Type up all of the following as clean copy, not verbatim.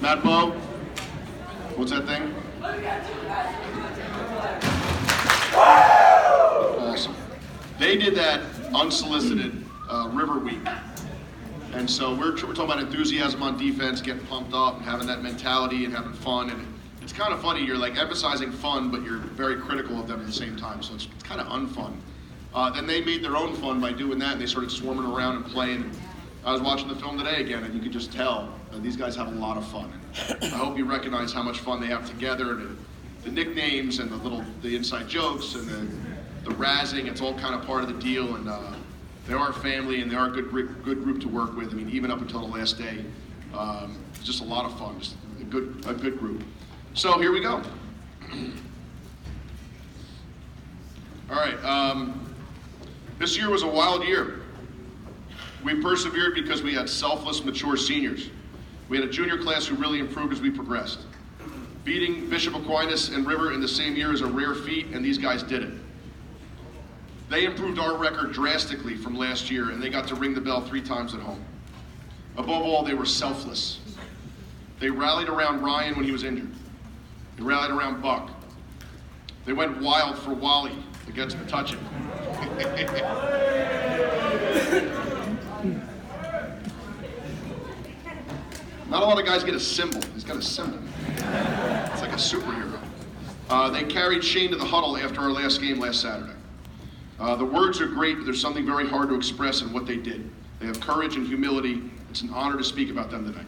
Matt Bowe, what's that thing? Awesome. They did that unsolicited River Week. And so we're talking about enthusiasm on defense, getting pumped up and having that mentality and having fun. And it's kind of funny, you're like emphasizing fun, but you're very critical of them at the same time. So it's kind of unfun. Then they made their own fun by doing that, and they started swarming around and playing. I was watching the film today again, and you could just tell that these guys have a lot of fun. I hope you recognize how much fun they have together, and the nicknames and the inside jokes and the razzing. It's all kind of part of the deal, and they are a family, and they are a good group to work with. I mean, even up until the last day, it's just a lot of fun, just a good group. So here we go. All right. This year was a wild year. We persevered because we had selfless, mature seniors. We had a junior class who really improved as we progressed. Beating Bishop Aquinas and River in the same year is a rare feat, and these guys did it. They improved our record drastically from last year, and they got to ring the bell 3 times at home. Above all, they were selfless. They rallied around Ryan when he was injured. They rallied around Buck. They went wild for Wally against Metuchen. Not a lot of guys get a symbol. He's got a symbol. It's like a superhero. They carried Shane to the huddle after our last game last Saturday. The words are great, but there's something very hard to express in what they did. They have courage and humility. It's an honor to speak about them today.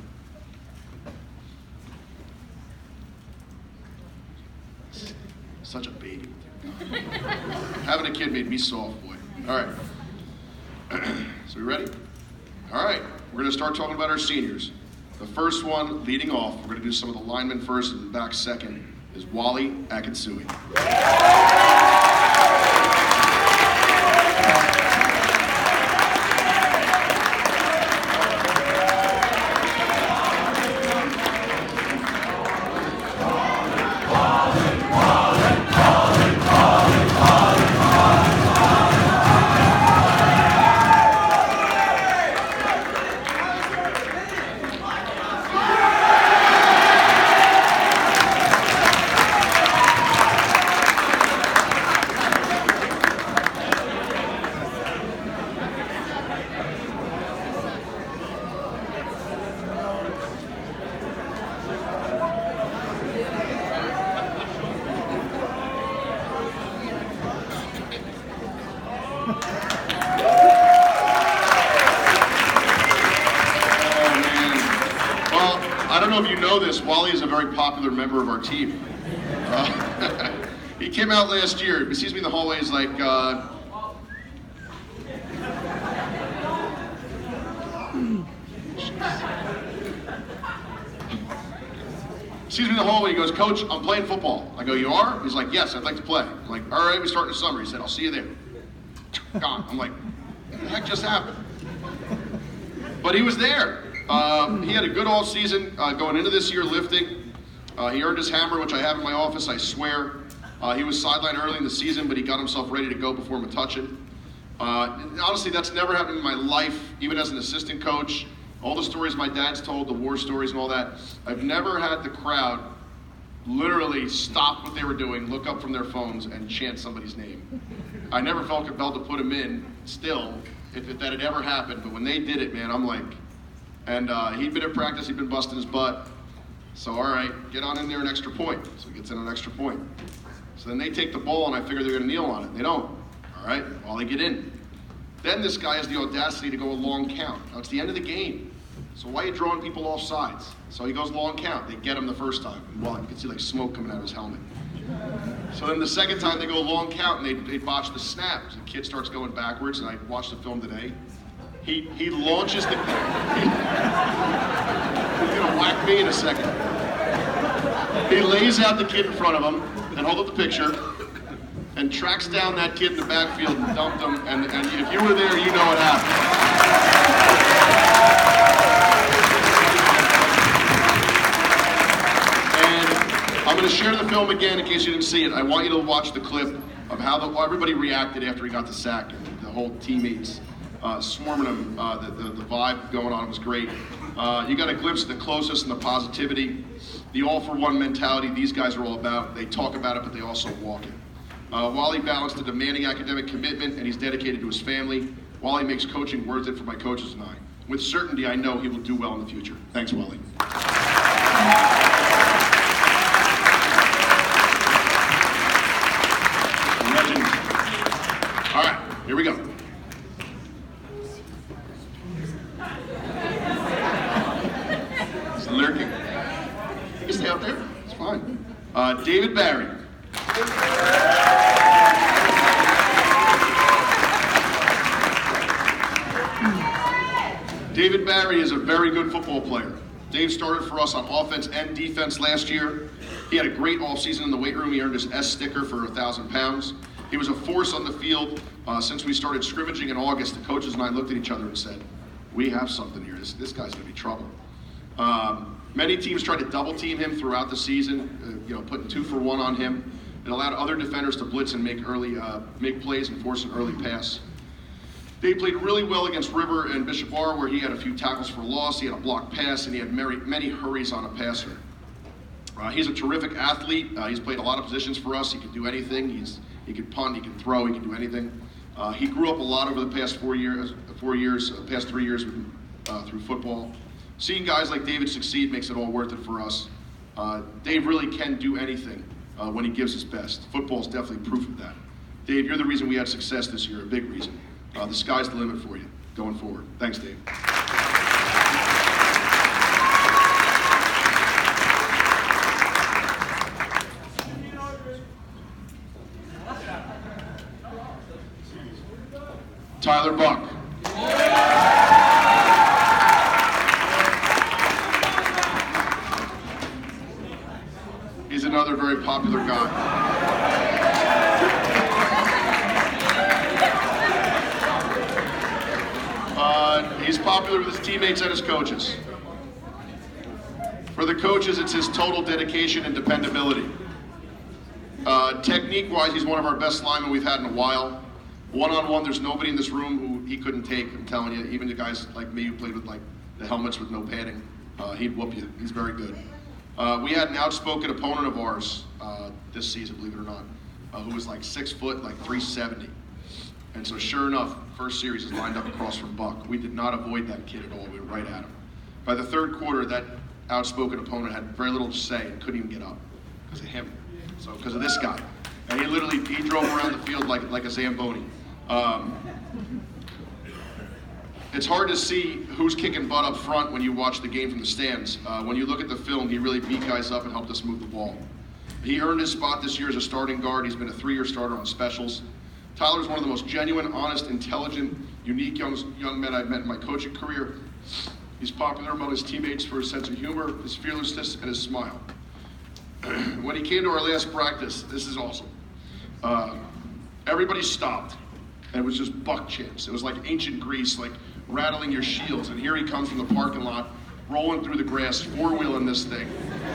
Such a baby. Having a kid made me soft, boy. All right. So we ready? All right. We're going to start talking about our seniors. The first one, leading off, we're going to do some of the linemen first and back second, is Wally Akatsui. Wally is a very popular member of our team. He came out last year. He sees me in the hallways like, sees me in the hallway, he goes, "Coach, I'm playing football." I go, "You are?" He's like, "Yes, I'd like to play." I'm like, "All right, we start in the summer." He said, "I'll see you there." Gone. I'm like, what the heck just happened? But he was there. He had a good all season going into this year lifting. He earned his hammer, which I have in my office, I swear. He was sidelined early in the season, but he got himself ready to go before Metuchen. Honestly, that's never happened in my life, even as an assistant coach. All the stories my dad's told, the war stories and all that, I've never had the crowd literally stop what they were doing, look up from their phones, and chant somebody's name. I never felt compelled to put him in still, if that had ever happened, but when they did it, man, I'm like, and he'd been at practice, he'd been busting his butt. So, all right, get on in there an extra point. So he gets in an extra point. So then they take the ball, and I figure they're going to kneel on it. They don't. All right, while they get in. Then this guy has the audacity to go a long count. Now, it's the end of the game. So why are you drawing people off sides? So he goes long count. They get him the first time. Well, you can see like smoke coming out of his helmet. So then the second time they go long count, and they botch the snap. So the kid starts going backwards, and I watched the film today. He launches the kid. He's going to whack me in a second. He lays out the kid in front of him and hold up the picture and tracks down that kid in the backfield and dumped him. And if you were there, you know what happened. And I'm going to share the film again in case you didn't see it. I want you to watch the clip of how everybody reacted after he got the sack, and the whole teammates swarming him. The vibe going on was great. You got a glimpse of the closeness and the positivity, the all-for-one mentality these guys are all about. They talk about it, but they also walk it. Wally balanced a demanding academic commitment, and he's dedicated to his family. Wally makes coaching worth it for my coaches and I. With certainty, I know he will do well in the future. Thanks, Wally. Legend. All right, here we go. It's lurking. You can stay out there. It's fine. David Barry. David Barry is a very good football player. Dave started for us on offense and defense last year. He had a great offseason in the weight room. He earned his S sticker for 1,000 pounds. He was a force on the field since we started scrimmaging in August. The coaches and I looked at each other and said, we have something here. This guy's gonna be trouble. Many teams tried to double team him throughout the season, putting 2 for 1 on him. It allowed other defenders to blitz and make plays and force an early pass. Dave played really well against River and Bishop Bar, where he had a few tackles for loss, he had a blocked pass, and he had many hurries on a passer. He's a terrific athlete. He's played a lot of positions for us. He can do anything. He can punt, he can throw, he can do anything. He grew up a lot over the past 4 years, past 3 years through football. Seeing guys like David succeed makes it all worth it for us. Dave really can do anything when he gives his best. Football's definitely proof of that. Dave, you're the reason we had success this year, a big reason. The sky's the limit for you going forward. Thanks, Dave. Tyler Buck. He's another very popular guy. He's popular with his teammates and his coaches. For the coaches, it's his total dedication and dependability. Technique-wise, he's one of our best linemen we've had in a while. One-on-one, there's nobody in this room who he couldn't take, I'm telling you. Even the guys like me who played with the helmets with no padding, he'd whoop you. He's very good. We had an outspoken opponent of ours this season, believe it or not, who was 6 foot, 370. And so sure enough, first series is lined up across from Buck. We did not avoid that kid at all. We were right at him. By the third quarter, that outspoken opponent had very little to say and couldn't even get up because of him. So because of this guy. And he drove around the field like a Zamboni. It's hard to see who's kicking butt up front when you watch the game from the stands. When you look at the film, he really beat guys up and helped us move the ball. He earned his spot this year as a starting guard. He's been a 3-year starter on specials. Tyler's one of the most genuine, honest, intelligent, unique young men I've met in my coaching career. He's popular among his teammates for his sense of humor, his fearlessness, and his smile. When he came to our last practice, this is awesome. Everybody stopped, and it was just buck chants. It was like ancient Greece, like rattling your shields. And here he comes from the parking lot, rolling through the grass, 4-wheeling this thing.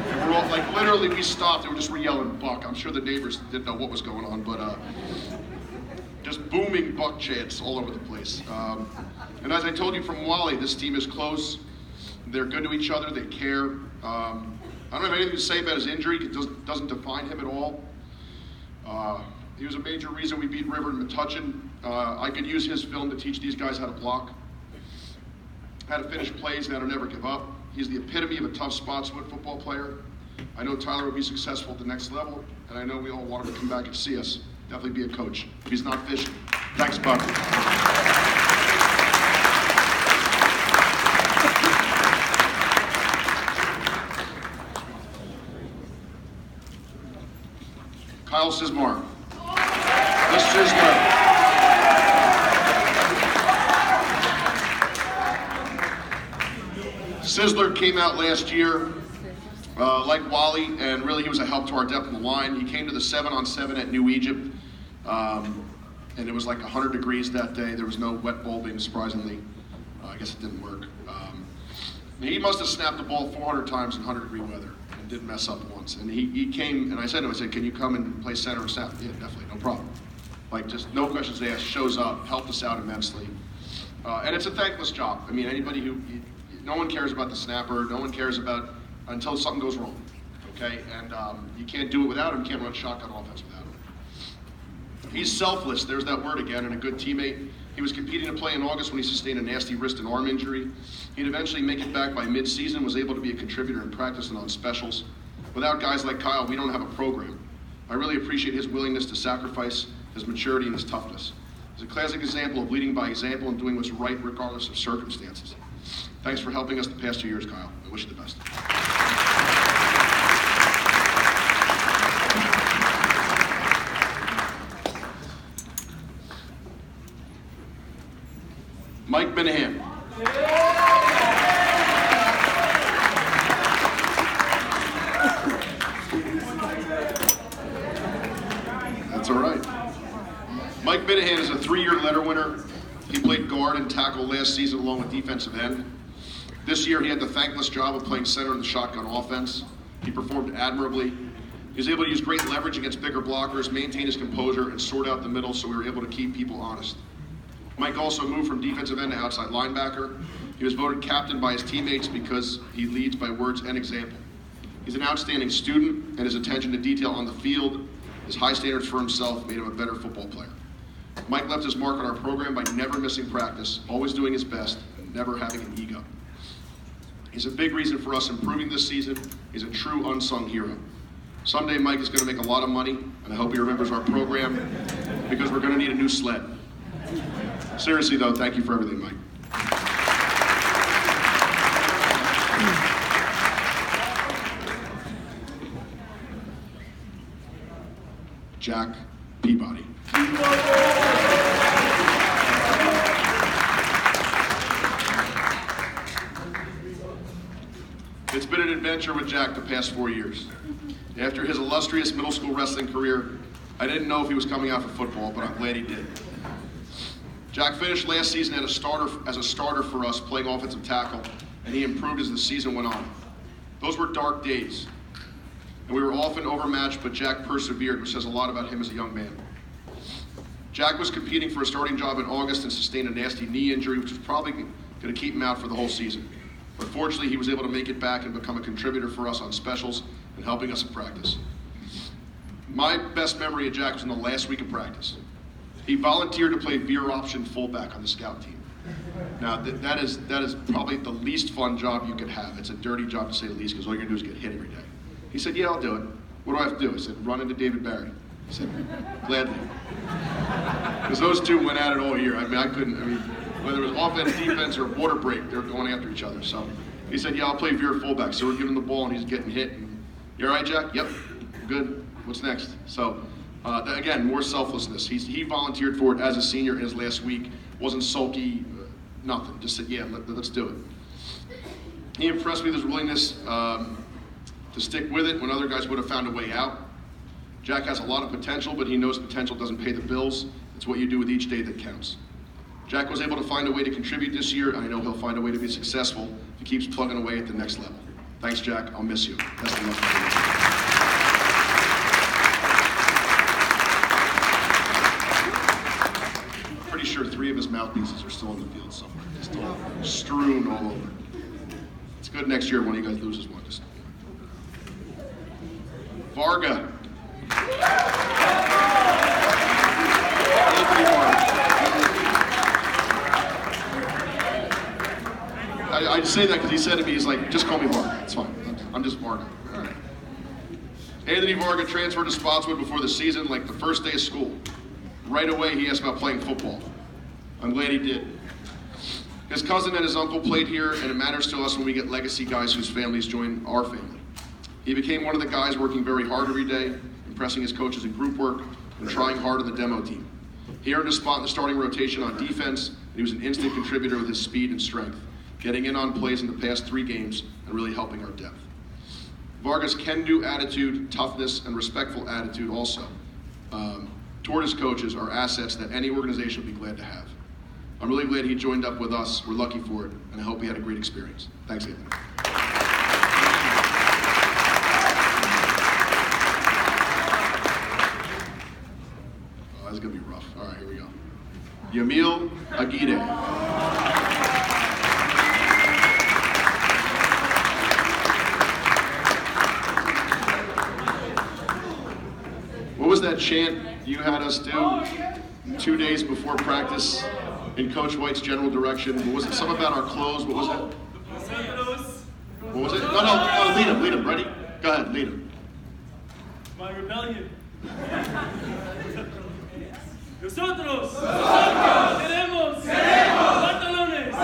And we're all literally, we stopped and we're yelling buck. I'm sure the neighbors didn't know what was going on, but just booming buck chants all over the place. And as I told you from Wally, this team is close. They're good to each other. They care. I don't have anything to say about his injury. It doesn't define him at all. He was a major reason we beat River and Metuchen. I could use his film to teach these guys how to block, how to finish plays, and how to never give up. He's the epitome of a tough spots football player. I know Tyler will be successful at the next level, and I know we all want him to come back and see us. Definitely be a coach. If he's not fishing. Thanks, Buck. Kyle Sismar. The Sizzler. Sizzler came out last year, like Wally, and really he was a help to our depth in the line. He came to the 7-on-7 at New Egypt, and it was 100 degrees that day. There was no wet bulbing, surprisingly. I guess it didn't work. He must have snapped the ball 400 times in 100-degree weather and didn't mess up once. And he came, and I said to him, can you come and play center or snap? Yeah, definitely, no problem. Just no questions asked, shows up, helped us out immensely. And it's a thankless job. I mean, anybody who, no one cares about the snapper. No one cares about until something goes wrong. Okay, and you can't do it without him. You can't run shotgun offense without him. He's selfless. There's that word again, and a good teammate. He was competing to play in August when he sustained a nasty wrist and arm injury. He'd eventually make it back by mid-season, was able to be a contributor in practice and on specials. Without guys like Kyle, we don't have a program. I really appreciate his willingness to sacrifice, his maturity, and his toughness. He's a classic example of leading by example and doing what's right regardless of circumstances. Thanks for helping us the past 2 years, Kyle. I wish you the best. Mike Minahan. That's all right. Mike Minahan is a 3-year letter winner. He played guard and tackle last season along with defensive end. This year he had the thankless job of playing center in the shotgun offense. He performed admirably. He was able to use great leverage against bigger blockers, maintain his composure, and sort out the middle so we were able to keep people honest. Mike also moved from defensive end to outside linebacker. He was voted captain by his teammates because he leads by words and example. He's an outstanding student, and his attention to detail on the field, his high standards for himself made him a better football player. Mike left his mark on our program by never missing practice, always doing his best, and never having an ego. He's a big reason for us improving this season. He's a true unsung hero. Someday Mike is going to make a lot of money, and I hope he remembers our program because we're going to need a new sled. Seriously though, thank you for everything, Mike. Jack Peabody. It's been an adventure with Jack the past 4 years. After his illustrious middle school wrestling career, I didn't know if he was coming out for football, but I'm glad he did. Jack finished last season as a starter for us, playing offensive tackle, and he improved as the season went on. Those were dark days, and we were often overmatched, but Jack persevered, which says a lot about him as a young man. Jack was competing for a starting job in August and sustained a nasty knee injury, which was probably going to keep him out for the whole season. But fortunately, he was able to make it back and become a contributor for us on specials and helping us in practice. My best memory of Jack was in the last week of practice. He volunteered to play veer option fullback on the scout team. Now, that is probably the least fun job you could have. It's a dirty job to say the least, because all you're gonna do is get hit every day. He said, yeah, I'll do it. What do I have to do? I said, run into David Barry. He said, gladly. Because those two went at it all year. Whether it was offense, defense, or water break, they were going after each other. So he said, yeah, I'll play veer fullback. So we're giving him the ball, and he's getting hit. And, you all right, Jack? Yep, good. What's next? So, again, more selflessness. He volunteered for it as a senior in his last week. Wasn't sulky, nothing. Just said, yeah, let's do it. He impressed me with his willingness to stick with it when other guys would have found a way out. Jack has a lot of potential, but he knows potential doesn't pay the bills. It's what you do with each day that counts. Jack was able to find a way to contribute this year, and I know he'll find a way to be successful if he keeps plugging away at the next level. Thanks, Jack. I'll miss you. Best of luck. Pretty sure 3 of his mouthpieces are still in the field somewhere, still strewn all over. It's good next year when you guys loses one. Just Varga. I say that because he said to me, he's like, just call me Varga. It's fine. I'm just Varga. All right. Anthony Varga transferred to Spotswood before the season, like the first day of school. Right away, he asked about playing football. I'm glad he did. His cousin and his uncle played here, and it matters to us when we get legacy guys whose families join our family. He became one of the guys working very hard every day, impressing his coaches in group work, and trying hard on the demo team. He earned a spot in the starting rotation on defense, and he was an instant contributor with his speed and strength, getting in on plays in the past 3 games and really helping our depth. Varga's can-do attitude, toughness, and respectful attitude also toward his coaches are assets that any organization would be glad to have. I'm really glad he joined up with us. We're lucky for it, and I hope he had a great experience. Thanks, Anthony. Oh, that's gonna be rough. All right, here we go. Yamil Aguirre. was that chant you had us do 2 days before practice in Coach White's general direction? What was it? Something about our clothes? What was it? What was it? No, lead him. Ready? Go ahead, lead him. My rebellion. Nosotros queremos pantalones.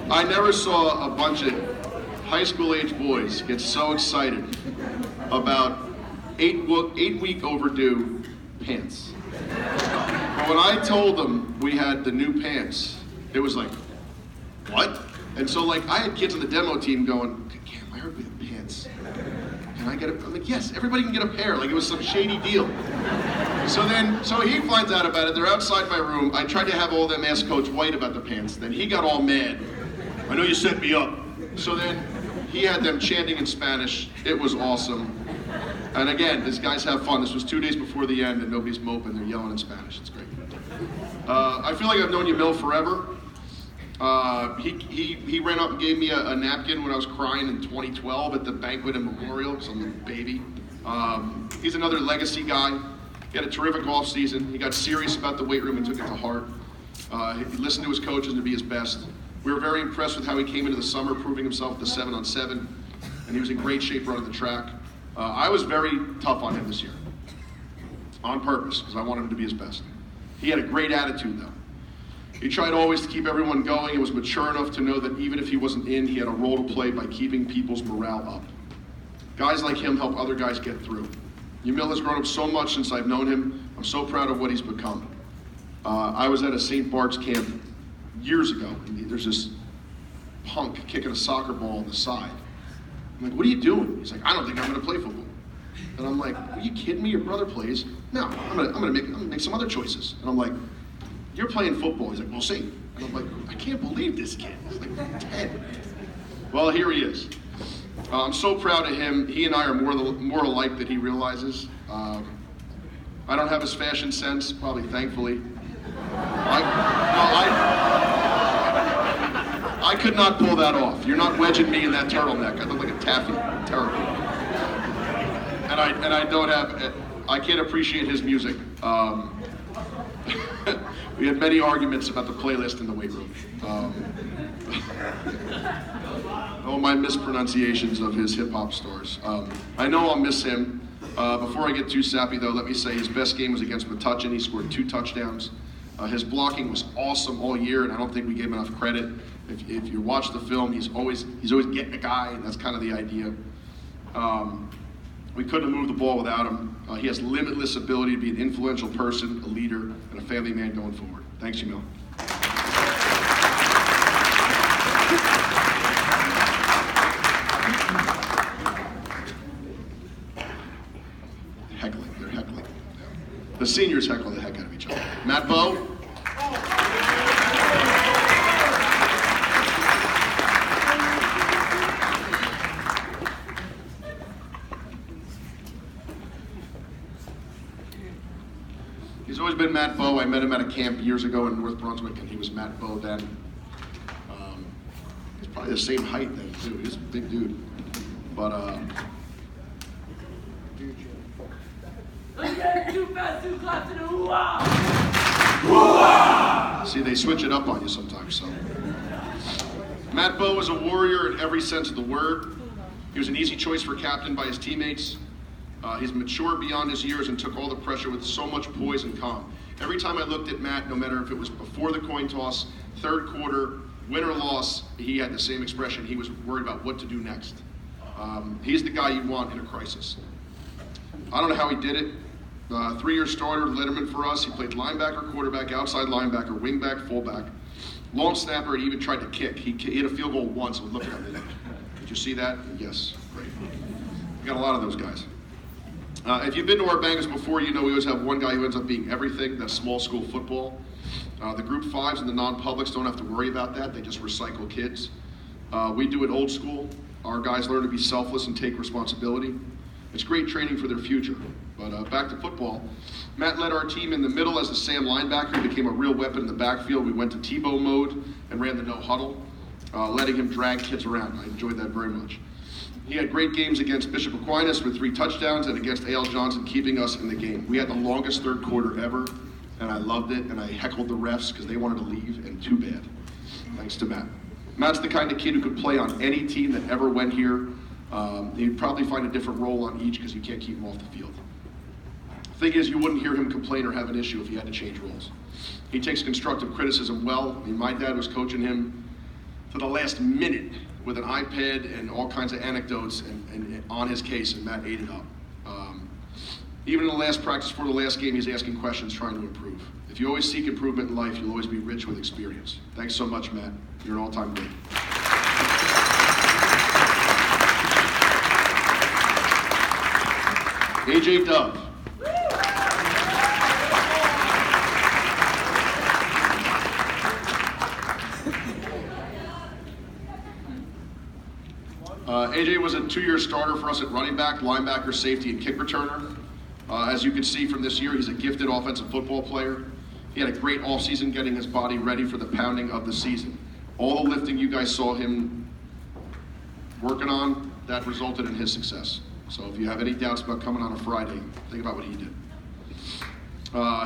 I never saw a bunch of high school age boys get so excited about 8-week overdue pants. But when I told them we had the new pants, it was like, what? And so like I had kids on the demo team going, Cam, I heard we have pants. Can I get a, I'm like, yes, everybody can get a pair. Like it was some shady deal. So he finds out about it. They're outside my room. I tried to have all of them ask Coach White about the pants. Then he got all mad. I know you set me up. So then he had them chanting in Spanish. It was awesome. And again, these guys have fun. This was 2 days before the end and nobody's moping. They're yelling in Spanish. It's great. I feel like I've known you, Mill, forever. He ran up and gave me a napkin when I was crying in 2012 at the banquet and memorial, because I'm a baby. He's another legacy guy. He had a terrific off season. He got serious about the weight room and took it to heart. He listened to his coaches to be his best. We were very impressed with how he came into the summer, proving himself at the 7-on-7, and he was in great shape running the track. I was very tough on him this year, on purpose, because I wanted him to be his best. He had a great attitude, though. He tried always to keep everyone going and was mature enough to know that even if he wasn't in, he had a role to play by keeping people's morale up. Guys like him help other guys get through. Yamil has grown up so much since I've known him. I'm so proud of what he's become. I was at a St. Bart's camp years ago, and there's this punk kicking a soccer ball on the side. I'm like, what are you doing? He's like, I don't think I'm gonna play football. And I'm like, are you kidding me? Your brother plays. No, I'm gonna make some other choices. And I'm like, you're playing football. He's like, we'll see. And I'm like, I can't believe this kid. He's like 10. Well, here he is. I'm so proud of him. He and I are more alike than he realizes. I don't have his fashion sense, probably thankfully. I could not pull that off. You're not wedging me in that turtleneck. I look like a taffy. Terrible. And I don't have, I can't appreciate his music. We had many arguments about the playlist in the weight room. Oh, my mispronunciations of his hip-hop stars. I know I'll miss him. Before I get too sappy, though, let me say his best game was against Metuchen. He scored 2 touchdowns. His blocking was awesome all year, and I don't think we gave him enough credit. If you watch the film, he's always getting a guy, and that's kind of the idea. We couldn't have moved the ball without him. He has limitless ability to be an influential person, a leader, and a family man going forward. Thanks, Jamil. Heckling, they're heckling. The seniors heckle the heck out of each other. Matt Bowe. He's always been Matt Bowe. I met him at a camp years ago in North Brunswick, and he was Matt Bowe then. He's probably the same height then, too. He's a big dude. But, Too fast, too claps, and a hoo-ah! Hoo-ah! See, they switch it up on you sometimes, so. Matt Bowe was a warrior in every sense of the word. He was an easy choice for captain by his teammates. He's mature beyond his years and took all the pressure with so much poise and calm. Every time I looked at Matt, no matter if it was before the coin toss, third quarter, win or loss, he had the same expression. He was worried about what to do next. He's the guy you want in a crisis. I don't know how he did it. 3-year starter, letterman for us. He played linebacker, quarterback, outside linebacker, wingback, fullback, long snapper, and he even tried to kick. He hit a field goal once and looked at me. Did you see that? Yes, great. We got a lot of those guys. If you've been to our Bengals before, you know we always have one guy who ends up being everything. That's small school football. The group 5s and the non-publics don't have to worry about that. They just recycle kids. We do it old school. Our guys learn to be selfless and take responsibility. It's great training for their future. But back to football. Matt led our team in the middle as the Sam linebacker. He became a real weapon in the backfield. We went to Tebow mode and ran the no huddle, letting him drag kids around. I enjoyed that very much. He had great games against Bishop Aquinas with 3 touchdowns and against A.L. Johnson, keeping us in the game. We had the longest third quarter ever, and I loved it, and I heckled the refs because they wanted to leave, and too bad. Thanks to Matt. Matt's the kind of kid who could play on any team that ever went here. He'd probably find a different role on each because you can't keep him off the field. Thing is, you wouldn't hear him complain or have an issue if he had to change roles. He takes constructive criticism well. I mean, my dad was coaching him to the last minute with an iPad and all kinds of anecdotes and on his case, and Matt ate it up. Even in the last practice for the last game, he's asking questions, trying to improve. If you always seek improvement in life, you'll always be rich with experience. Thanks so much, Matt. You're an all-time great. AJ Dove. AJ was a 2-year starter for us at running back, linebacker, safety, and kick returner. As you can see from this year, he's a gifted offensive football player. He had a great offseason getting his body ready for the pounding of the season. All the lifting you guys saw him working on, that resulted in his success. So if you have any doubts about coming on a Friday, think about what he did.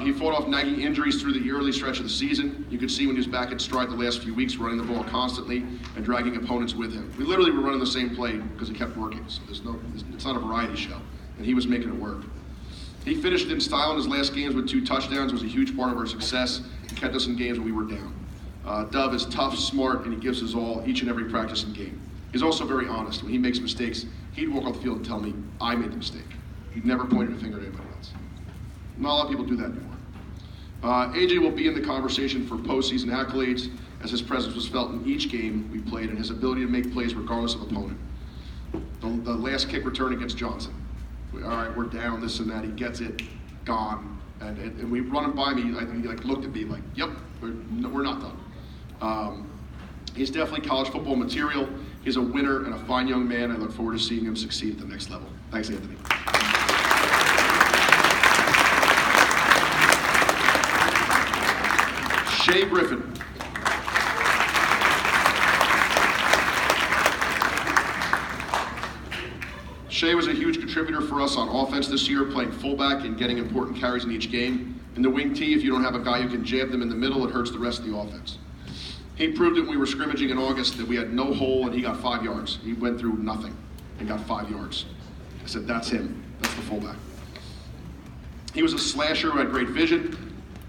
He fought off nagging injuries through the early stretch of the season. You could see when he was back in stride the last few weeks, running the ball constantly and dragging opponents with him. We literally were running the same play because he kept working. So it's not a variety show, and he was making it work. He finished in style in his last games with 2 touchdowns. It was a huge part of our success. He kept us in games when we were down. Dove is tough, smart, and he gives his all each and every practice and game. He's also very honest. When he makes mistakes, he'd walk off the field and tell me, I made the mistake. He'd never pointed a finger at anybody else. Not a lot of people do that anymore. AJ will be in the conversation for postseason accolades, as his presence was felt in each game we played and his ability to make plays regardless of opponent. The last kick return against Johnson. All right, we're down, this and that. He gets it, gone. And we run him by me. I think he looked at me like, yep, we're not done. He's definitely college football material. He's a winner and a fine young man. I look forward to seeing him succeed at the next level. Thanks, Anthony. Shay Griffin. Shay was a huge contributor for us on offense this year, playing fullback and getting important carries in each game. In the wing tee, if you don't have a guy who can jab them in the middle, it hurts the rest of the offense. He proved it when we were scrimmaging in August that we had no hole and he got 5 yards. He went through nothing and got 5 yards. I said, that's him. That's the fullback. He was a slasher who had great vision.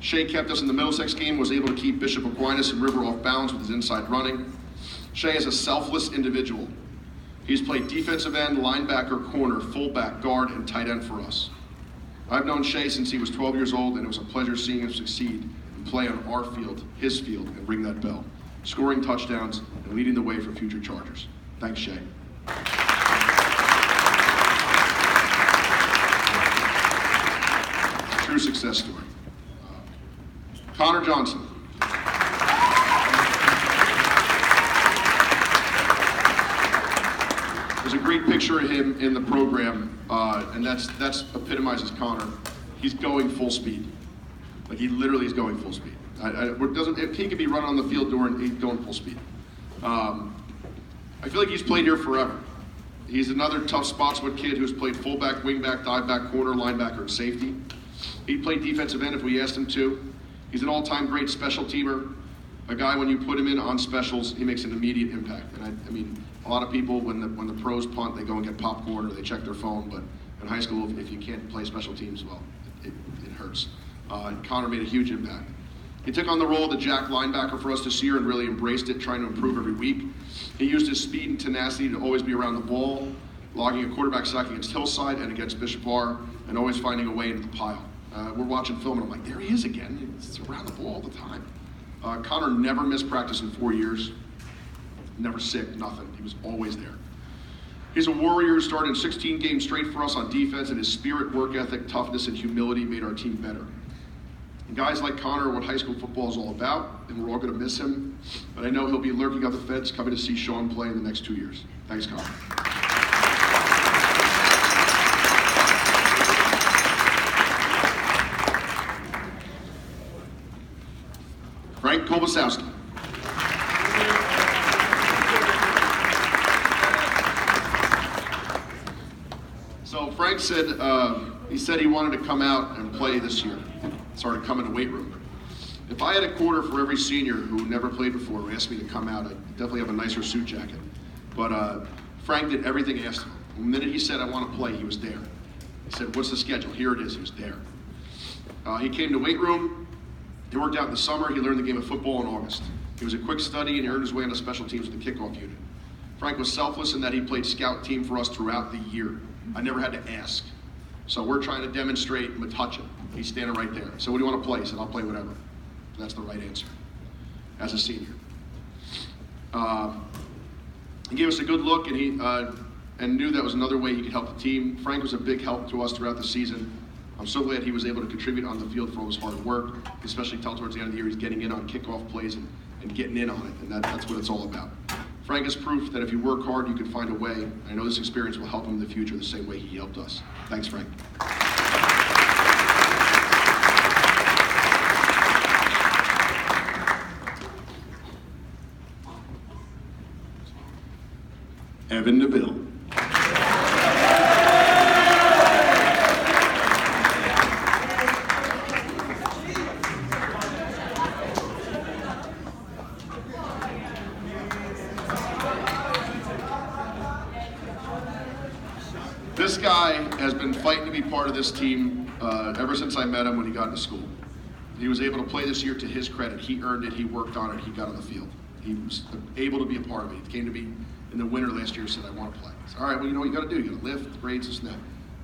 Shay kept us in the Middlesex game, was able to keep Bishop Aquinas and River off balance with his inside running. Shay is a selfless individual. He's played defensive end, linebacker, corner, fullback, guard, and tight end for us. I've known Shay since he was 12 years old, and it was a pleasure seeing him succeed and play on our field, his field, and ring that bell, scoring touchdowns and leading the way for future Chargers. Thanks, Shay. True success story. Connor Johnson. There's a great picture of him in the program, and that's epitomizes Connor. He's going full speed. Like, he literally is going full speed. If he could be running on the field he's going full speed. I feel like he's played here forever. He's another tough Spotswood kid who's played fullback, wingback, diveback, corner, linebacker, and safety. He'd play defensive end if we asked him to. He's an all-time great special teamer. A guy, when you put him in on specials, he makes an immediate impact. And I mean, a lot of people, when the pros punt, they go and get popcorn or they check their phone. But in high school, if you can't play special teams, well, it hurts. And Connor made a huge impact. He took on the role of the jack linebacker for us this year and really embraced it, trying to improve every week. He used his speed and tenacity to always be around the ball, logging a quarterback sack against Hillside and against Bishop R, and always finding a way into the pile. We're watching film, and I'm like, there he is again. He's around the ball all the time. Connor never missed practice in 4 years. Never sick, nothing. He was always there. He's a warrior who started 16 games straight for us on defense, and his spirit, work ethic, toughness, and humility made our team better. And guys like Connor are what high school football is all about, and we're all going to miss him. But I know he'll be lurking out the fence coming to see Sean play in the next 2 years. Thanks, Connor. Kolbasowski. So Frank said, he wanted to come out and play this year. Started coming to weight room. If I had a quarter for every senior who never played before who asked me to come out, I'd definitely have a nicer suit jacket. But Frank did everything asked of him. The minute he said, I want to play, he was there. He said, what's the schedule? Here it is. He was there. He came to weight room. He worked out in the summer. He learned the game of football in August. He was a quick study and he earned his way into special teams with the kickoff unit. Frank was selfless in that he played scout team for us throughout the year. I never had to ask. So we're trying to demonstrate Metuchen. He's standing right there. So what do you want to play? He said, I'll play whatever. That's the right answer as a senior. He gave us a good look and knew that was another way he could help the team. Frank was a big help to us throughout the season. I'm so glad he was able to contribute on the field for all his hard work, especially towards the end of the year he's getting in on kickoff plays and getting in on it, and that's what it's all about. Frank is proof that if you work hard, you can find a way. I know this experience will help him in the future the same way he helped us. Thanks, Frank. Evan Neville. This guy has been fighting to be part of this team ever since I met him when he got into school. He was able to play this year to his credit. He earned it, he worked on it, he got on the field. He was able to be a part of it. He came to me in the winter last year and said, I want to play. I said, all right, well, you know what you got to do. You got to lift, grades, this and that.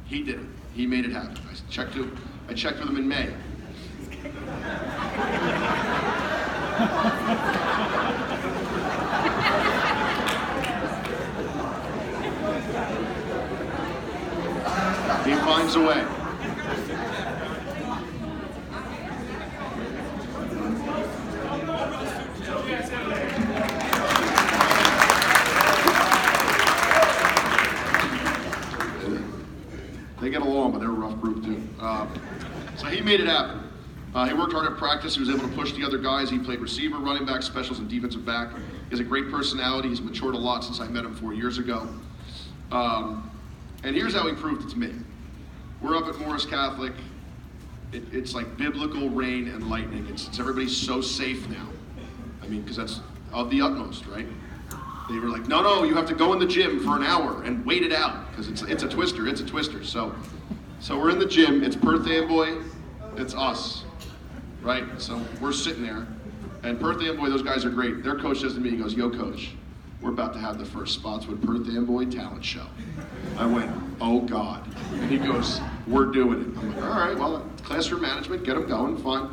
He did it. He made it happen. I checked with him in May. He finds a way. They get along, but they're a rough group too. So he made it happen. He worked hard at practice. He was able to push the other guys. He played receiver, running back, specials, and defensive back. He has a great personality. He's matured a lot since I met him 4 years ago. And here's how he proved it to me. We're up at Morris Catholic. It's like biblical rain and lightning. It's everybody's so safe now. I mean, because that's of the utmost, right? They were like, no, you have to go in the gym for an hour and wait it out because it's a twister. So we're in the gym. It's Perth Amboy. It's us, right? So we're sitting there, and Perth Amboy, those guys are great. Their coach says to me, he goes, yo, coach, we're about to have the first spots with Perth Amboy talent show. I went, oh God. And he goes, we're doing it. I'm like, all right, well, classroom management, get them going, fine.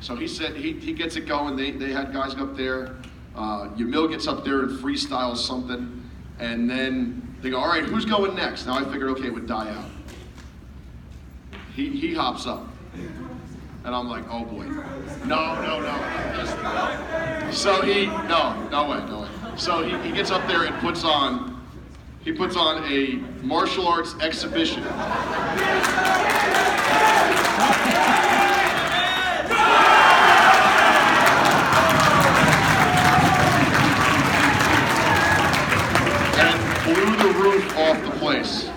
So he said he gets it going. They had guys up there. Yamil gets up there and freestyles something, and then they go, all right, who's going next? Now I figured, okay, it would die out. He hops up, and I'm like, oh boy, no. So no way. So he gets up there and puts on a martial arts exhibition. Blew the roof off the place.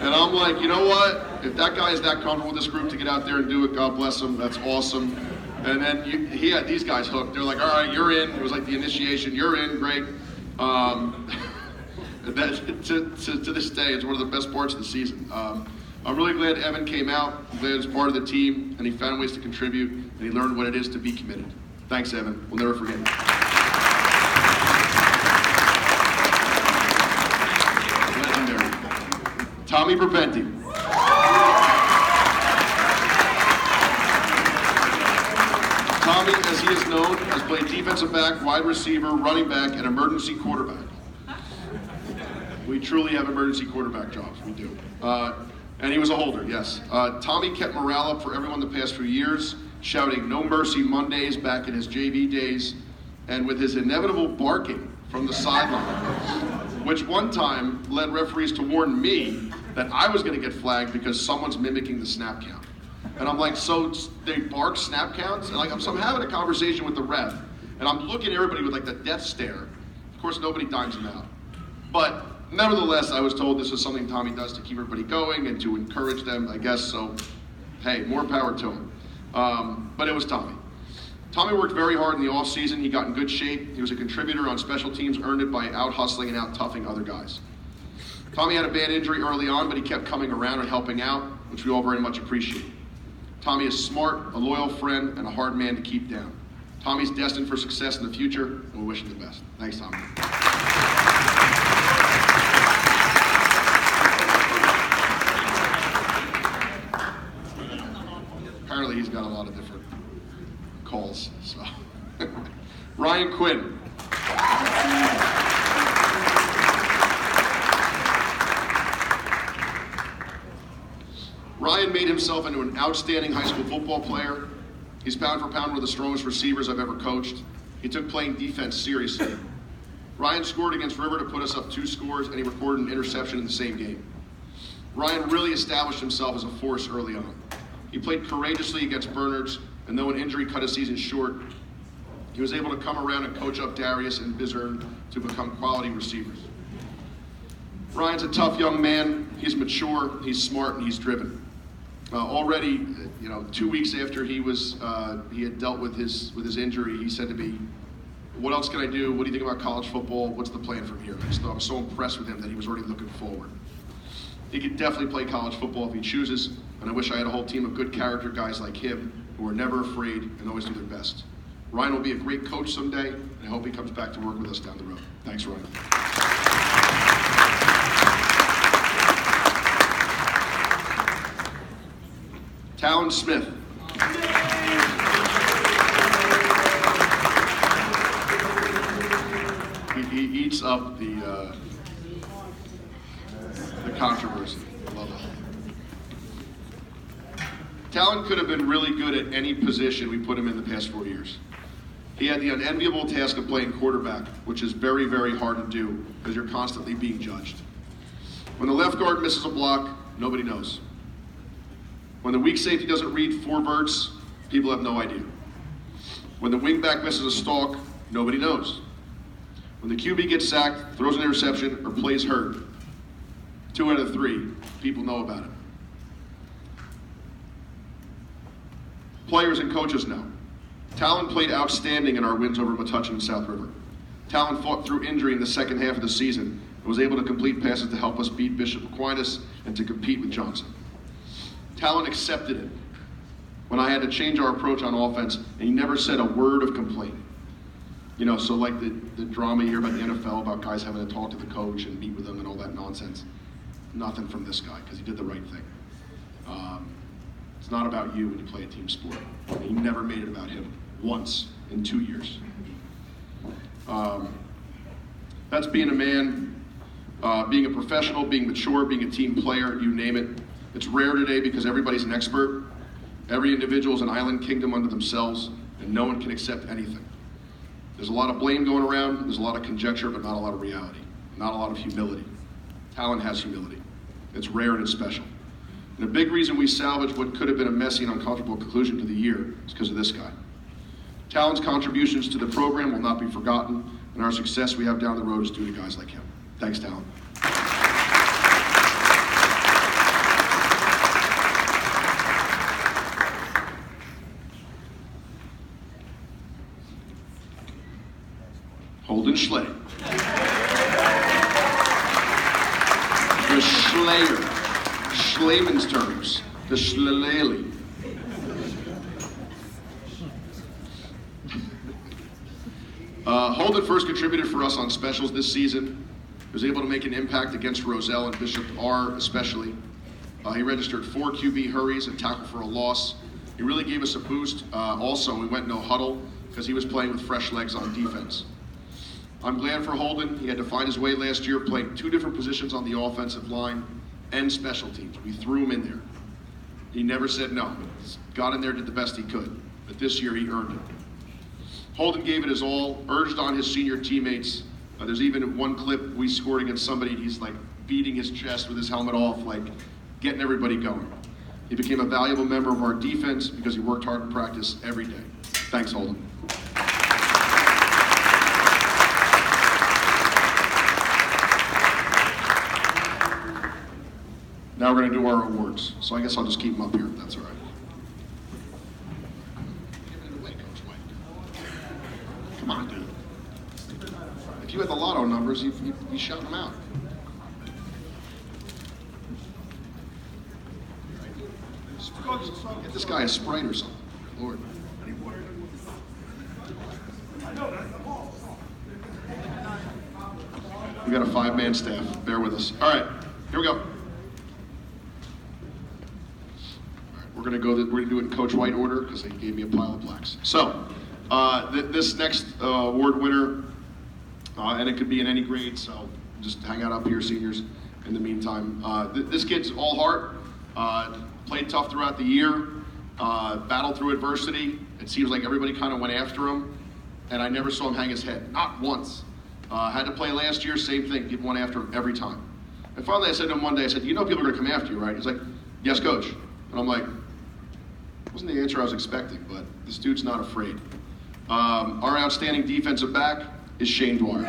And I'm like, you know what? If that guy is that comfortable with this group to get out there and do it, God bless him, that's awesome. And then he had these guys hooked. They're like, all right, you're in. It was like the initiation. You're in, great. To this day, it's one of the best parts of the season. I'm really glad Evan came out. I'm glad he was part of the team, and he found ways to contribute, and he learned what it is to be committed. Thanks, Evan. We'll never forget you. Tommy Berbenti. Tommy, as he is known, has played defensive back, wide receiver, running back, and emergency quarterback. We truly have emergency quarterback jobs, we do. And he was a holder, yes. Tommy kept morale up for everyone the past few years, shouting "No Mercy Mondays" back in his JV days, and with his inevitable barking from the sideline, which one time led referees to warn me that I was going to get flagged because someone's mimicking the snap count. And I'm like, so they bark snap counts? And like, so I'm having a conversation with the ref, and I'm looking at everybody with like the death stare. Of course, nobody dimes him out. But nevertheless, I was told this is something Tommy does to keep everybody going and to encourage them, I guess. So, hey, more power to him. But it was Tommy. Tommy worked very hard in the offseason. He got in good shape. He was a contributor on special teams, earned it by out-hustling and out-toughing other guys. Tommy had a bad injury early on, but he kept coming around and helping out, which we all very much appreciate. Tommy is smart, a loyal friend, and a hard man to keep down. Tommy's destined for success in the future, and we wish him the best. Thanks, Tommy. Apparently he's got a lot of different calls, so. Ryan Quinn. Ryan made himself into an outstanding high school football player. He's pound for pound one of the strongest receivers I've ever coached. He took playing defense seriously. Ryan scored against River to put us up 2 scores, and he recorded an interception in the same game. Ryan really established himself as a force early on. He played courageously against Bernards, and though an injury cut his season short, he was able to come around and coach up Darius and Bizern to become quality receivers. Ryan's a tough young man. He's mature, he's smart, and he's driven. Already, 2 weeks after he had dealt with his injury, he said to me, "What else can I do? What do you think about college football? What's the plan from here?" I was so impressed with him that he was already looking forward. He could definitely play college football if he chooses, and I wish I had a whole team of good character guys like him who are never afraid and always do their best. Ryan will be a great coach someday, and I hope he comes back to work with us down the road. Thanks, Ryan. Talon Smith. He eats up the controversy. I love it. Talon could have been really good at any position we put him in the past 4 years. He had the unenviable task of playing quarterback, which is very, very hard to do because you're constantly being judged. When the left guard misses a block, nobody knows. When the weak safety doesn't read 4 verts, people have no idea. When the wingback misses a stalk, nobody knows. When the QB gets sacked, throws an interception, or plays hurt, 2 out of 3 people know about it. Players and coaches know. Talon played outstanding in our wins over Metuchen and South River. Talon fought through injury in the second half of the season and was able to complete passes to help us beat Bishop Aquinas and to compete with Johnson. Talon accepted it when I had to change our approach on offense, and he never said a word of complaint. So like the drama you hear about the NFL, about guys having to talk to the coach and meet with them and all that nonsense. Nothing from this guy, because he did the right thing. It's not about you when you play a team sport. He never made it about him once in 2 years. That's being a man, being a professional, being mature, being a team player, you name it. It's rare today because everybody's an expert. Every individual is an island kingdom unto themselves, and no one can accept anything. There's a lot of blame going around, there's a lot of conjecture, but not a lot of reality, not a lot of humility. Talon has humility. It's rare and it's special. And a big reason we salvaged what could have been a messy and uncomfortable conclusion to the year is because of this guy. Talon's contributions to the program will not be forgotten, and our success we have down the road is due to guys like him. Thanks, Talon. Holden Schley. The Schlayer. Schlayman's terms. The Schlaleli. Holden first contributed for us on specials this season. He was able to make an impact against Roselle and Bishop R especially. He registered 4 QB hurries and tackle for a loss. He really gave us a boost. Also, we went no huddle because he was playing with fresh legs on defense. I'm glad for Holden. He had to find his way last year, playing 2 different positions on the offensive line and special teams. We threw him in there. He never said no. Got in there, did the best he could. But this year, he earned it. Holden gave it his all, urged on his senior teammates. There's even one clip we scored against somebody, he's like beating his chest with his helmet off, like getting everybody going. He became a valuable member of our defense because he worked hard in practice every day. Thanks, Holden. Now we're going to do our awards. So I guess I'll just keep them up here if that's all right. Give it away, Coach White. Come on, dude. If you had the lotto numbers, you shout them out. Get this guy a Sprite or something. Lord. We got a 5-man staff. Bear with us. All right, here we go. We're gonna do it in Coach White order because they gave me a pile of plaques. So, this next award winner, and it could be in any grade, so just hang out up here, seniors, in the meantime. This kid's all heart, played tough throughout the year, battled through adversity. It seems like everybody kind of went after him, and I never saw him hang his head, not once. Had to play last year, same thing, people went after him every time. And finally I said to him one day, I said, you know people are gonna come after you, right? He's like, yes, coach. And I'm like, wasn't the answer I was expecting, but this dude's not afraid. Our outstanding defensive back is Shane Dwyer.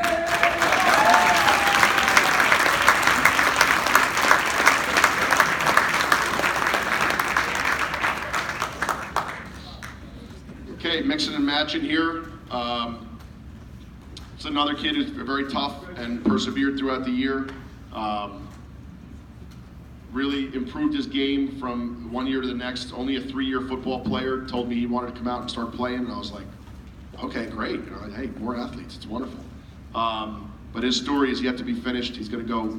Okay, mixing and matching here. It's another kid who's very tough and persevered throughout the year. Really improved his game from one year to the next. Only a 3-year football player told me he wanted to come out and start playing, and I was like, okay, great. Hey, more athletes, it's wonderful. But his story is yet to be finished. He's going to go